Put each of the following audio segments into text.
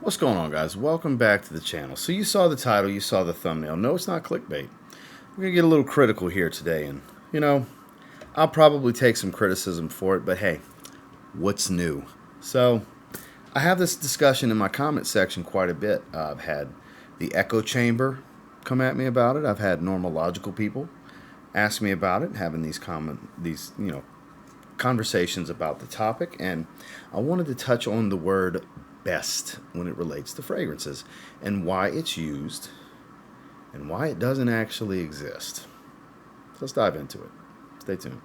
What's going on, guys? Welcome back to the channel. So you saw the title, you saw the thumbnail. No, it's not clickbait. We're going to get a little critical here today, and I'll probably take some criticism for it, but hey, what's new? So I have this discussion in my comment section quite a bit. I've had the echo chamber come at me about it. I've had normal logical people ask me about it, having these conversations about the topic, and I wanted to touch on the word best when it relates to fragrances and why it's used and why it doesn't actually exist. So let's dive into it. Stay tuned.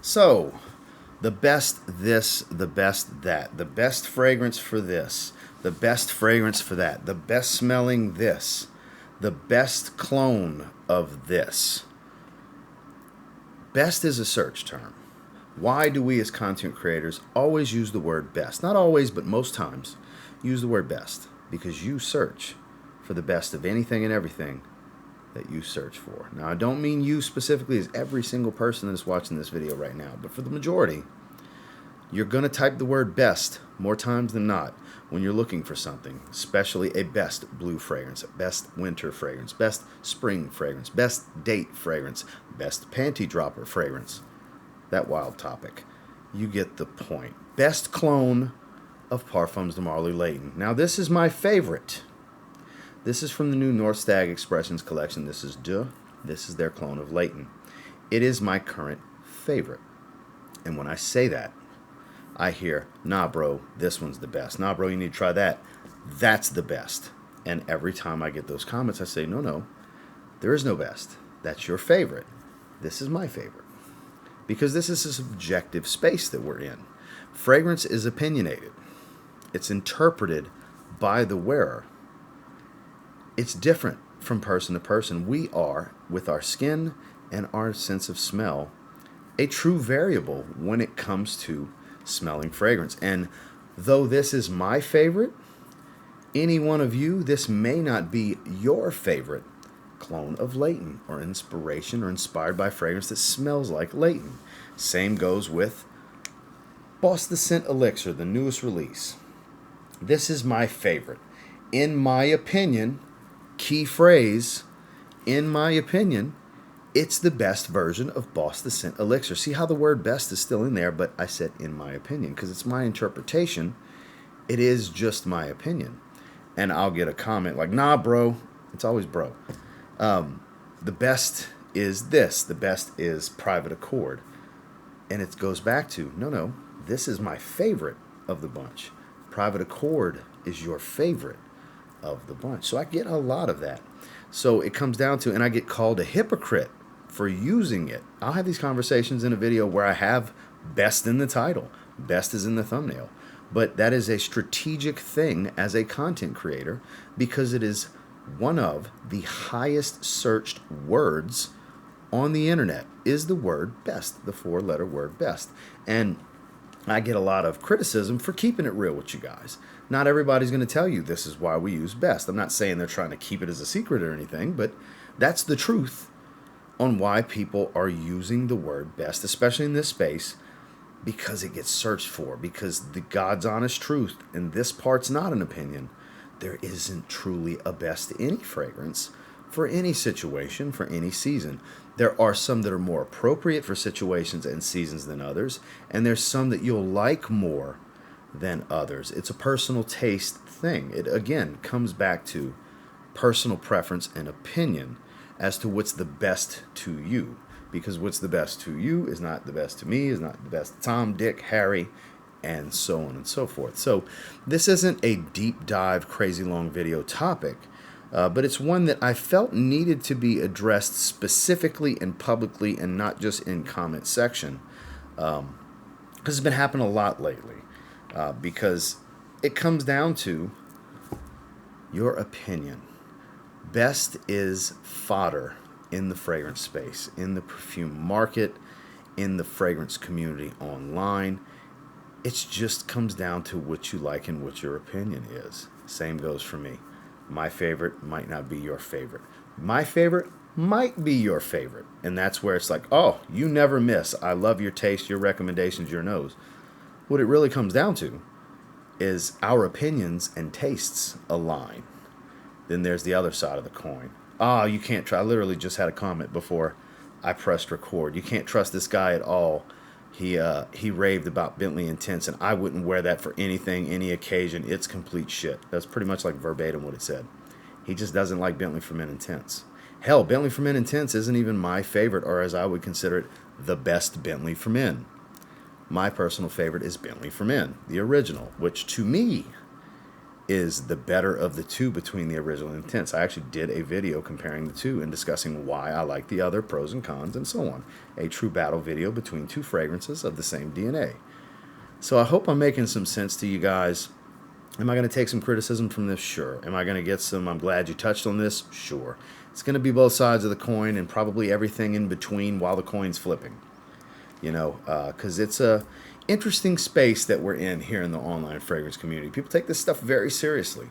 So, the best this, the best that, the best fragrance for this, the best fragrance for that, the best smelling this, the best clone of this. Best is a search term. Why do we as content creators always use the word best? Not always, but most times use the word best because you search for the best of anything and everything that you search for. Now, I don't mean you specifically as every single person that's watching this video right now, but for the majority, you're going to type the word best more times than not when you're looking for something, especially a best blue fragrance, a best winter fragrance, best spring fragrance, best date fragrance, best panty dropper fragrance. That wild topic. You get the point. Best clone of Parfums de Marly Layton. Now, this is my favorite. This is from the new North Stag Expressions collection. This is their clone of Layton. It is my current favorite. And when I say that, I hear, nah, bro, this one's the best. Nah, bro, you need to try that. That's the best. And every time I get those comments, I say, no, there is no best. That's your favorite. This is my favorite. Because this is a subjective space that we're in. Fragrance is opinionated. It's interpreted by the wearer. It's different from person to person. We are, with our skin and our sense of smell, a true variable when it comes to smelling fragrance. And though this is my favorite, any one of you, this may not be your favorite clone of Layton or inspiration or inspired by fragrance that smells like Layton. Same goes with Boss the Scent Elixir, the newest release. This is my favorite. In my opinion, key phrase, in my opinion, it's the best version of Boss the Scent Elixir. See how the word best is still in there, but I said in my opinion because it's my interpretation. It is just my opinion. And I'll get a comment like, nah, bro. It's always bro. The best is this. The best is Private Accord. And it goes back to, no, this is my favorite of the bunch. Private Accord is your favorite of the bunch. So I get a lot of that. So it comes down to, and I get called a hypocrite for using it. I'll have these conversations in a video where I have best in the title. Best is in the thumbnail. But that is a strategic thing as a content creator because it is one of the highest searched words on the internet is the word best, the 4-letter word best. And I get a lot of criticism for keeping it real with you guys. Not everybody's going to tell you this is why we use best. I'm not saying they're trying to keep it as a secret or anything, but that's the truth on why people are using the word best, especially in this space, because it gets searched for, because the God's honest truth, and this part's not an opinion, there isn't truly a best any fragrance for any situation, for any season. There are some that are more appropriate for situations and seasons than others, and there's some that you'll like more than others. It's a personal taste thing. It, again, comes back to personal preference and opinion as to what's the best to you. Because what's the best to you is not the best to me, is not the best to Tom, Dick, Harry, and so on and so forth. So this isn't a deep dive, crazy long video topic, but it's one that I felt needed to be addressed specifically and publicly and not just in comment section. Because it's been happening a lot lately. Because it comes down to your opinion. Best is fodder in the fragrance space, in the perfume market, in the fragrance community online. It just comes down to what you like and what your opinion is. Same goes for me. My favorite might not be your favorite. My favorite might be your favorite. And that's where it's like, oh, you never miss. I love your taste, your recommendations, your nose. What it really comes down to is our opinions and tastes align. Then there's the other side of the coin. Oh, you can't try. I literally just had a comment before I pressed record. You can't trust this guy at all. He raved about Bentley Intense, and I wouldn't wear that for anything, any occasion. It's complete shit. That's pretty much like verbatim what it said. He just doesn't like Bentley for Men Intense. Hell, Bentley for Men Intense isn't even my favorite, or as I would consider it, the best Bentley for Men. My personal favorite is Bentley for Men, the original, which to me is the better of the two between the original and Intense. I actually did a video comparing the two and discussing why I like the other, pros and cons, and so on. A true battle video between two fragrances of the same DNA. So I hope I'm making some sense to you guys. Am I going to take some criticism from this? Sure. Am I going to get some, I'm glad you touched on this? Sure. It's going to be both sides of the coin and probably everything in between while the coin's flipping. You know, because it's a interesting space that we're in here in the online fragrance community. People take this stuff very seriously.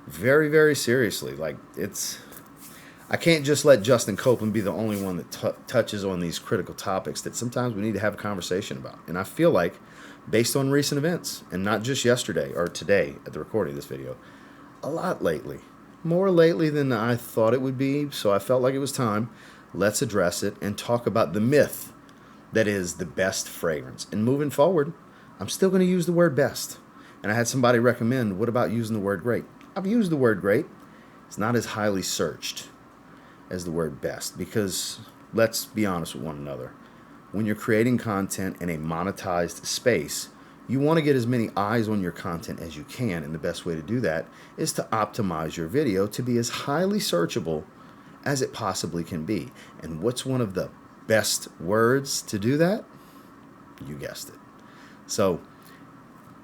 Very, very seriously. Like, I can't just let Justin Copeland be the only one that touches on these critical topics that sometimes we need to have a conversation about. And I feel like, based on recent events, and not just yesterday or today at the recording of this video, a lot lately. More lately than I thought it would be, so I felt like it was time. Let's address it and talk about the myth that is the best fragrance. And moving forward, I'm still going to use the word best. And I had somebody recommend, what about using the word great? I've used the word great. It's not as highly searched as the word best, because let's be honest with one another. When you're creating content in a monetized space, you want to get as many eyes on your content as you can, and the best way to do that is to optimize your video to be as highly searchable as it possibly can be. And what's one of the best words to do that? You guessed it. So,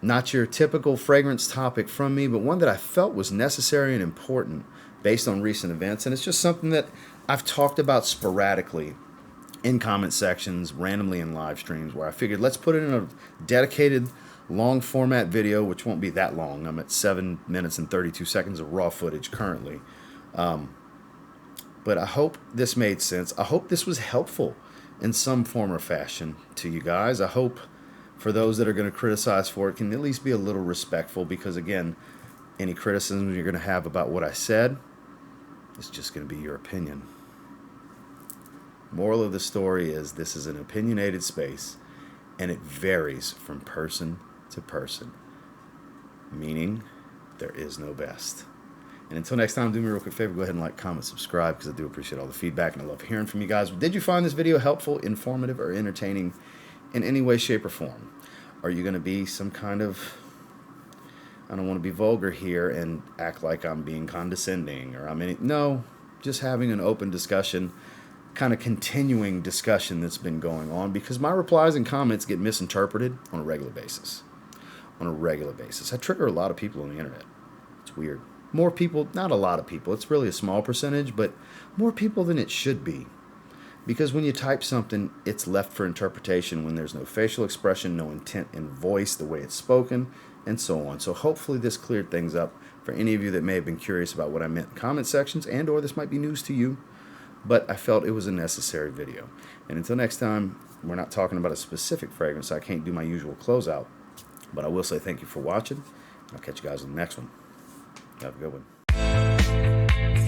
not your typical fragrance topic from me, but one that I felt was necessary and important based on recent events. And it's just something that I've talked about sporadically in comment sections, randomly in live streams, where I figured let's put it in a dedicated long format video, which won't be that long. I'm at 7 minutes and 32 seconds of raw footage currently. But I hope this made sense. I hope this was helpful in some form or fashion to you guys. I hope for those that are going to criticize for it can at least be a little respectful, because again, any criticism you're going to have about what I said is just going to be your opinion. Moral of the story is this is an opinionated space, and it varies from person to person, meaning there is no best. And until next time, do me a real quick favor, go ahead and like, comment, subscribe, because I do appreciate all the feedback, and I love hearing from you guys. Did you find this video helpful, informative, or entertaining in any way, shape, or form? Are you going to be some kind of, I don't want to be vulgar here and act like I'm being condescending, or no, just having an open discussion, kind of continuing discussion that's been going on, because my replies and comments get misinterpreted on a regular basis. On a regular basis. I trigger a lot of people on the internet. It's weird. More people, not a lot of people, it's really a small percentage, but more people than it should be. Because when you type something, it's left for interpretation when there's no facial expression, no intent in voice, the way it's spoken, and so on. So hopefully this cleared things up for any of you that may have been curious about what I meant in comment sections, and or this might be news to you, but I felt it was a necessary video. And until next time, we're not talking about a specific fragrance, so I can't do my usual closeout, but I will say thank you for watching. I'll catch you guys in the next one. Have a good one.